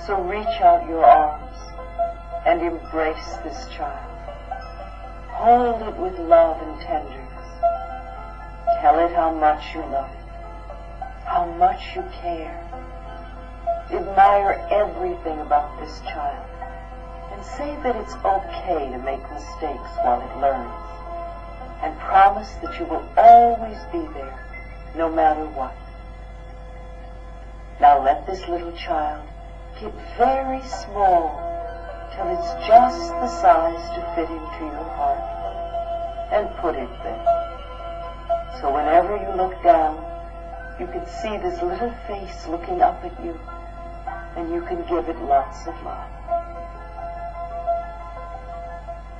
So reach out your arms and embrace this child. Hold it with love and tenderness. Tell it how much you love it, how much you care. Admire everything about this child and say that it's okay to make mistakes while it learns. And promise that you will always be there, no matter what. Now let this little child get very small till it's just the size to fit into your heart, and put it there. So whenever you look down, you can see this little face looking up at you, and you can give it lots of love.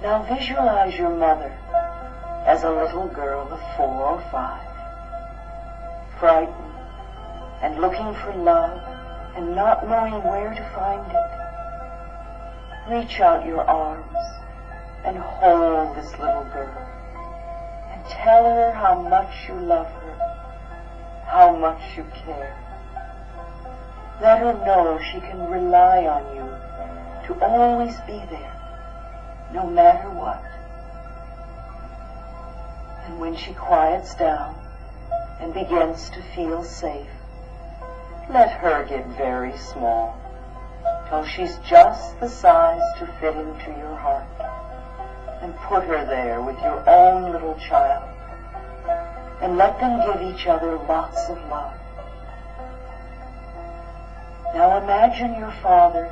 Now visualize your mother as a little girl of 4 or 5, frightened and looking for love and not knowing where to find it. Reach out your arms and hold this little girl and tell her how much you love her, how much you care. Let her know she can rely on you to always be there, no matter what. And when she quiets down and begins to feel safe, let her get very small till she's just the size to fit into your heart, and put her there with your own little child, and let them give each other lots of love. Now imagine your father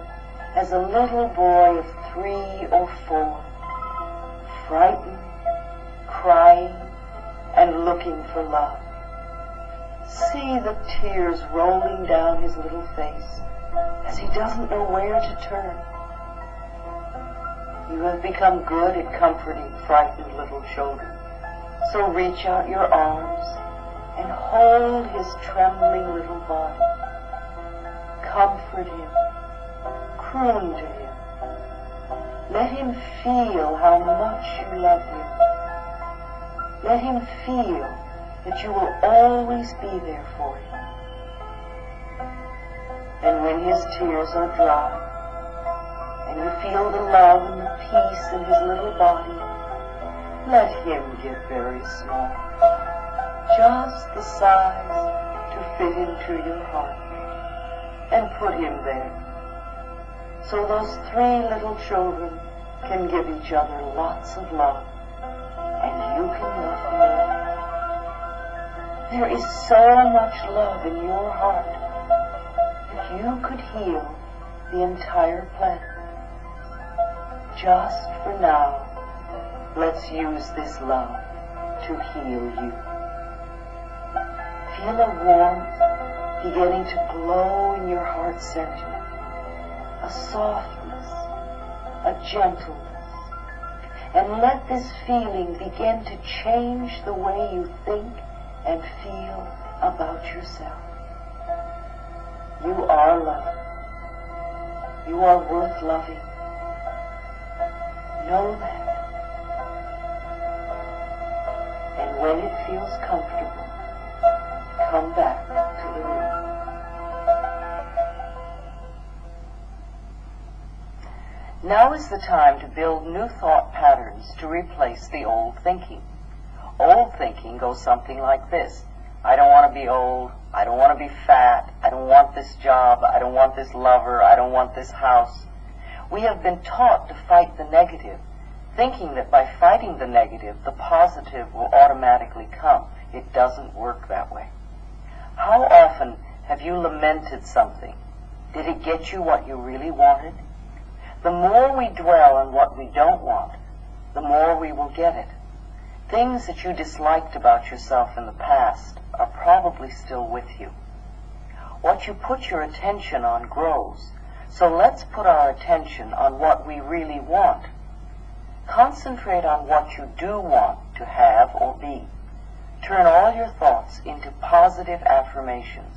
as a little boy of 3 or 4, frightened, crying, and looking for love. See the tears rolling down his little face as he doesn't know where to turn. You have become good at comforting frightened little children, so reach out your arms and hold his trembling little body. Comfort him, croon to him. Let him feel how much you love him. Let him feel that you will always be there for him. And when his tears are dry, and you feel the love and the peace in his little body, let him get very small, just the size to fit into your heart, and put him there. So those 3 little children can give each other lots of love, and you can love them all. There is so much love in your heart that you could heal the entire planet. Just for now, let's use this love to heal you. Feel a warmth beginning to glow in your heart center, a softness, a gentleness, and let this feeling begin to change the way you think and feel about yourself. You are loved. You are worth loving. Know that. And when it feels comfortable, come back to the room. Now is the time to build new thought patterns to replace the old thinking. Old thinking goes something like this. I don't want to be old. I don't want to be fat. I don't want this job. I don't want this lover. I don't want this house. We have been taught to fight the negative, thinking that by fighting the negative, the positive will automatically come. It doesn't work that way. How often have you lamented something? Did it get you what you really wanted? The more we dwell on what we don't want, the more we will get it. Things that you disliked about yourself in the past are probably still with you. What you put your attention on grows, so let's put our attention on what we really want. Concentrate on what you do want to have or be. Turn all your thoughts into positive affirmations.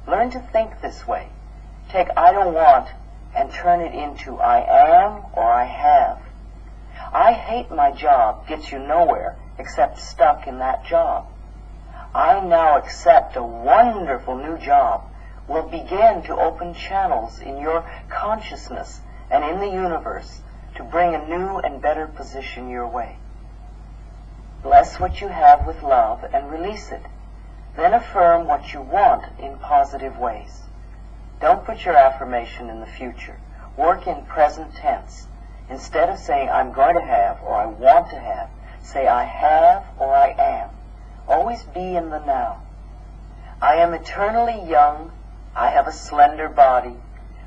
Learn to think this way. Take I don't want and turn it into I am or I have. I hate my job gets you nowhere except stuck in that job. I now accept a wonderful new job will begin to open channels in your consciousness and in the universe to bring a new and better position your way. Bless what you have with love and release it. Then affirm what you want in positive ways. Don't put your affirmation in the future. Work in present tense. Instead of saying, I'm going to have or I want to have, say, I have or I am. Always be in the now. I am eternally young. I have a slender body.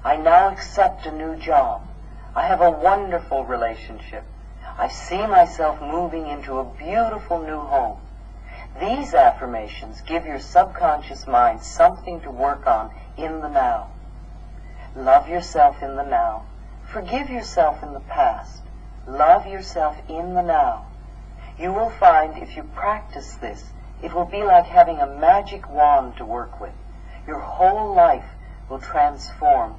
I now accept a new job. I have a wonderful relationship. I see myself moving into a beautiful new home. These affirmations give your subconscious mind something to work on in the now. Love yourself in the now. Forgive yourself in the past. Love yourself in the now. You will find if you practice this, it will be like having a magic wand to work with. Your whole life will transform.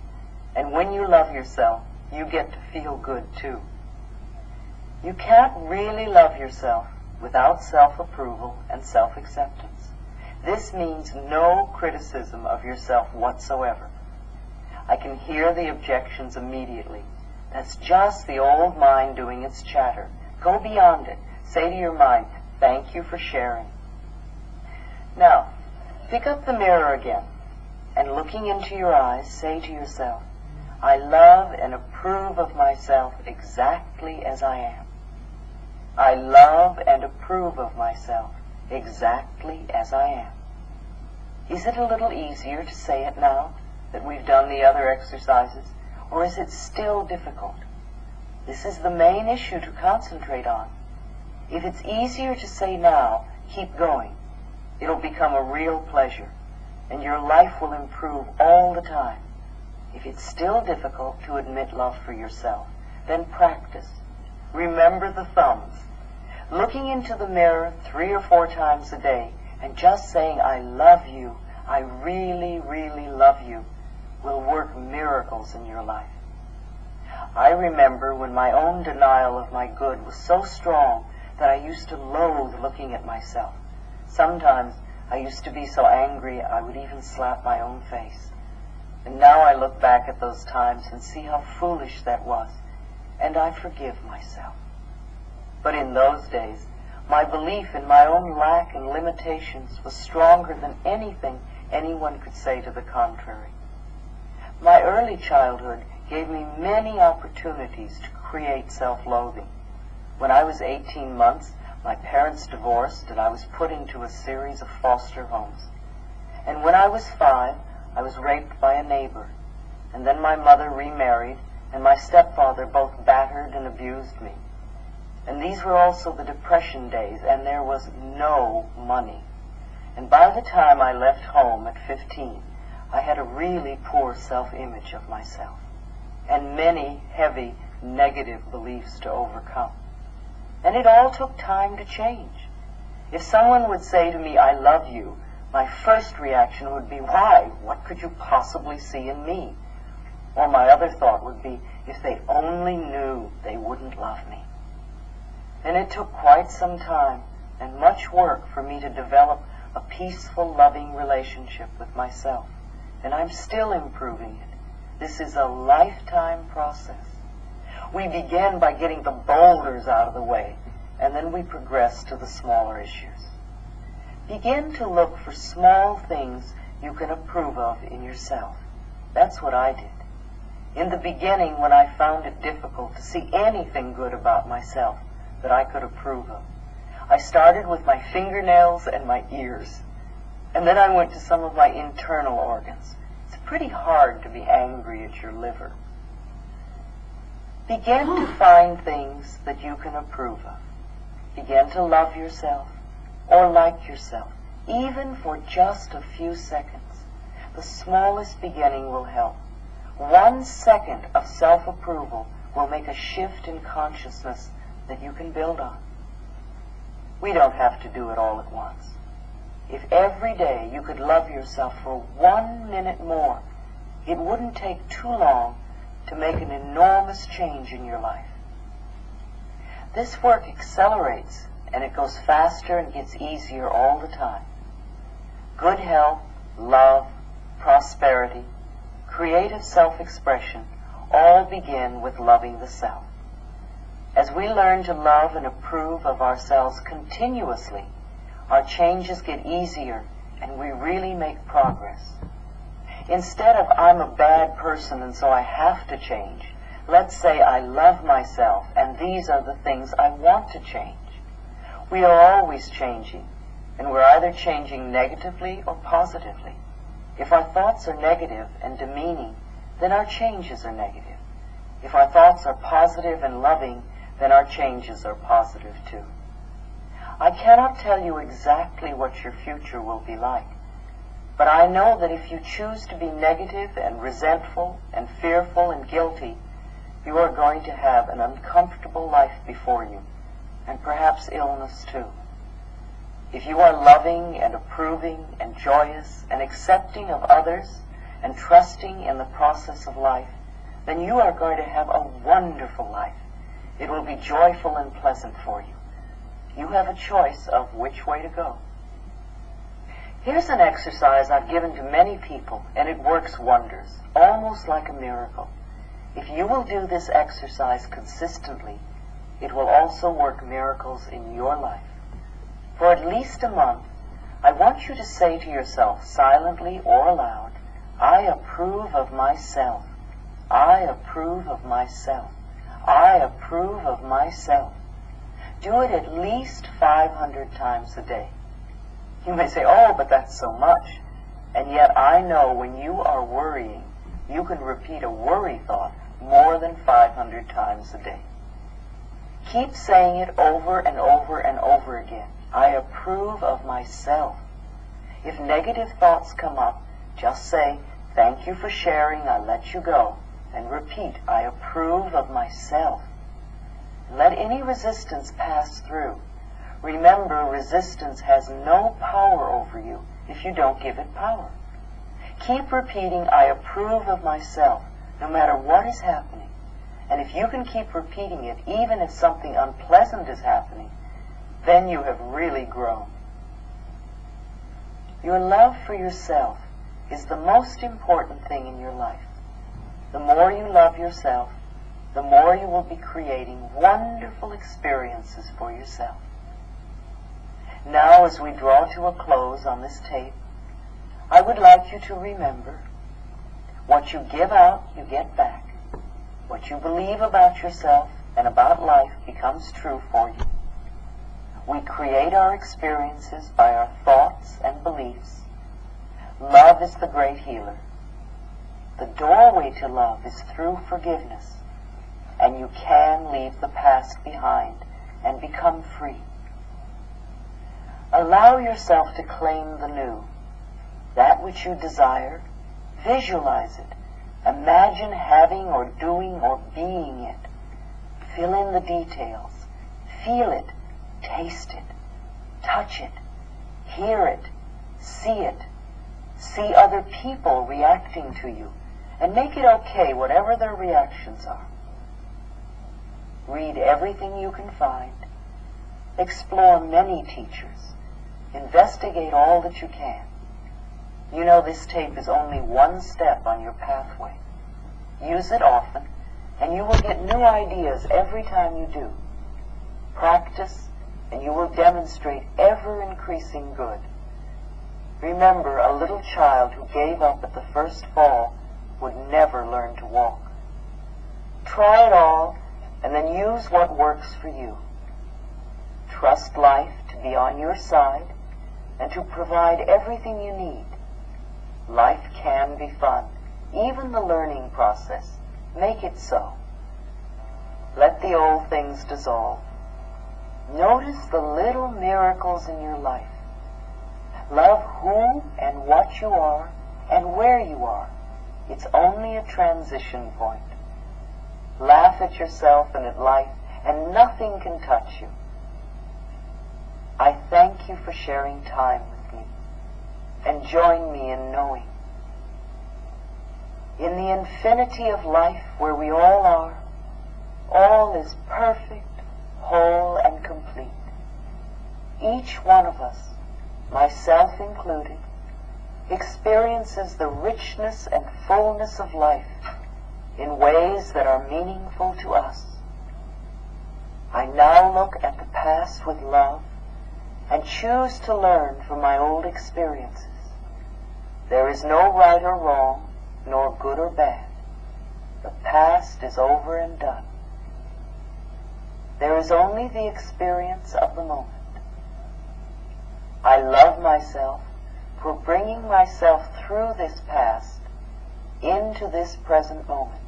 And when you love yourself, you get to feel good too. You can't really love yourself without self-approval and self-acceptance. This means no criticism of yourself whatsoever. I can hear the objections immediately. That's just the old mind doing its chatter. Go beyond it. Say to your mind, thank you for sharing. Now, pick up the mirror again, and looking into your eyes, say to yourself, I love and approve of myself exactly as I am. I love and approve of myself exactly as I am. Is it a little easier to say it now that we've done the other exercises, or is it still difficult? This is the main issue to concentrate on. If it's easier to say now, keep going. It'll become a real pleasure, and your life will improve all the time. If it's still difficult to admit love for yourself, then practice. Remember the thumbs. Looking into the mirror 3 or 4 times a day and just saying, I love you, I really, really love you, will work miracles in your life. I remember when my own denial of my good was so strong that I used to loathe looking at myself. Sometimes I used to be so angry I would even slap my own face. And now I look back at those times and see how foolish that was, and I forgive myself. But in those days, my belief in my own lack and limitations was stronger than anything anyone could say to the contrary. My early childhood gave me many opportunities to create self-loathing. When I was 18 months, my parents divorced and I was put into a series of foster homes. And when I was 5, I was raped by a neighbor. And then my mother remarried and my stepfather both battered and abused me. And these were also the Depression days, and there was no money. And by the time I left home at 15, I had a really poor self-image of myself, and many heavy negative beliefs to overcome. And it all took time to change. If someone would say to me, I love you, my first reaction would be, why? What could you possibly see in me? Or my other thought would be, if they only knew, they wouldn't love me. And it took quite some time and much work for me to develop a peaceful, loving relationship with myself. And I'm still improving it. This is a lifetime process. We begin by getting the boulders out of the way, and then we progress to the smaller issues. Begin to look for small things you can approve of in yourself. That's what I did. In the beginning, when I found it difficult to see anything good about myself that I could approve of, I started with my fingernails and my ears, and then I went to some of my internal organs. It's pretty hard to be angry at your liver. Begin to find things that you can approve of. Begin to love yourself or like yourself, even for just a few seconds. The smallest beginning will help. 1 second of self-approval will make a shift in consciousness that you can build on. We don't have to do it all at once. If every day you could love yourself for 1 minute more, it wouldn't take too long to make an enormous change in your life. This work accelerates, and it goes faster and gets easier all the time. Good health, love, prosperity, creative self-expression all begin with loving the self. As we learn to love and approve of ourselves continuously, our changes get easier and we really make progress. Instead of I'm a bad person and so I have to change, let's say I love myself and these are the things I want to change. We are always changing, and we're either changing negatively or positively. If our thoughts are negative and demeaning, then our changes are negative. If our thoughts are positive and loving, then our changes are positive too. I cannot tell you exactly what your future will be like, but I know that if you choose to be negative and resentful and fearful and guilty, you are going to have an uncomfortable life before you, and perhaps illness too. If you are loving and approving and joyous and accepting of others and trusting in the process of life, then you are going to have a wonderful life. It will be joyful and pleasant for you. You have a choice of which way to go. Here's an exercise I've given to many people, and it works wonders, almost like a miracle. If you will do this exercise consistently, it will also work miracles in your life. For at least a month, I want you to say to yourself, silently or aloud, I approve of myself. I approve of myself. I approve of myself. Do it at least 500 times a day. You may say, oh, but that's so much. And yet I know when you are worrying, you can repeat a worry thought more than 500 times a day. Keep saying it over and over and over again. I approve of myself. If negative thoughts come up, just say, thank you for sharing, I let you go. And repeat, I approve of myself. Let any resistance pass through. Remember, resistance has no power over you if you don't give it power. Keep repeating, I approve of myself, no matter what is happening. And if you can keep repeating it, even if something unpleasant is happening, then you have really grown. Your love for yourself is the most important thing in your life. The more you love yourself, the more you will be creating wonderful experiences for yourself. Now, as we draw to a close on this tape, I would like you to remember, what you give out, you get back. What you believe about yourself and about life becomes true for you. We create our experiences by our thoughts and beliefs. Love is the great healer. The doorway to love is through forgiveness, and you can leave the past behind and become free. Allow yourself to claim the new, that which you desire. Visualize it. Imagine having or doing or being it. Fill in the details. Feel it. Taste it. Touch it. Hear it. See it. See other people reacting to you. And make it okay, whatever their reactions are. Read everything you can find. Explore many teachers. Investigate all that you can. You know this tape is only one step on your pathway. Use it often, and you will get new ideas every time you do. Practice, and you will demonstrate ever-increasing good. Remember, a little child who gave up at the first fall would never learn to walk. Try it all, and then use what works for you. Trust life to be on your side and to provide everything you need. Life can be fun, even the learning process. Make it so. Let the old things dissolve. Notice the little miracles in your life. Love who and what you are and where you are. It's only a transition point. Laugh at yourself and at life, and nothing can touch you. I thank you for sharing time with me, and join me in knowing. In the infinity of life where we all are, all is perfect, whole, and complete. Each one of us, myself included, experiences the richness and fullness of life in ways that are meaningful to us. I now look at the past with love and choose to learn from my old experiences. There is no right or wrong, nor good or bad. The past is over and done. There is only the experience of the moment. I love myself for bringing myself through this past into this present moment.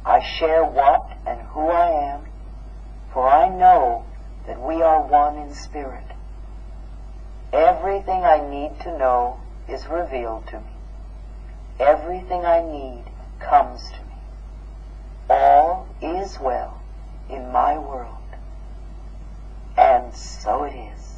I share what and who I am, for I know that we are one in spirit. Everything I need to know is revealed to me. Everything I need comes to me. All is well in my world. And so it is.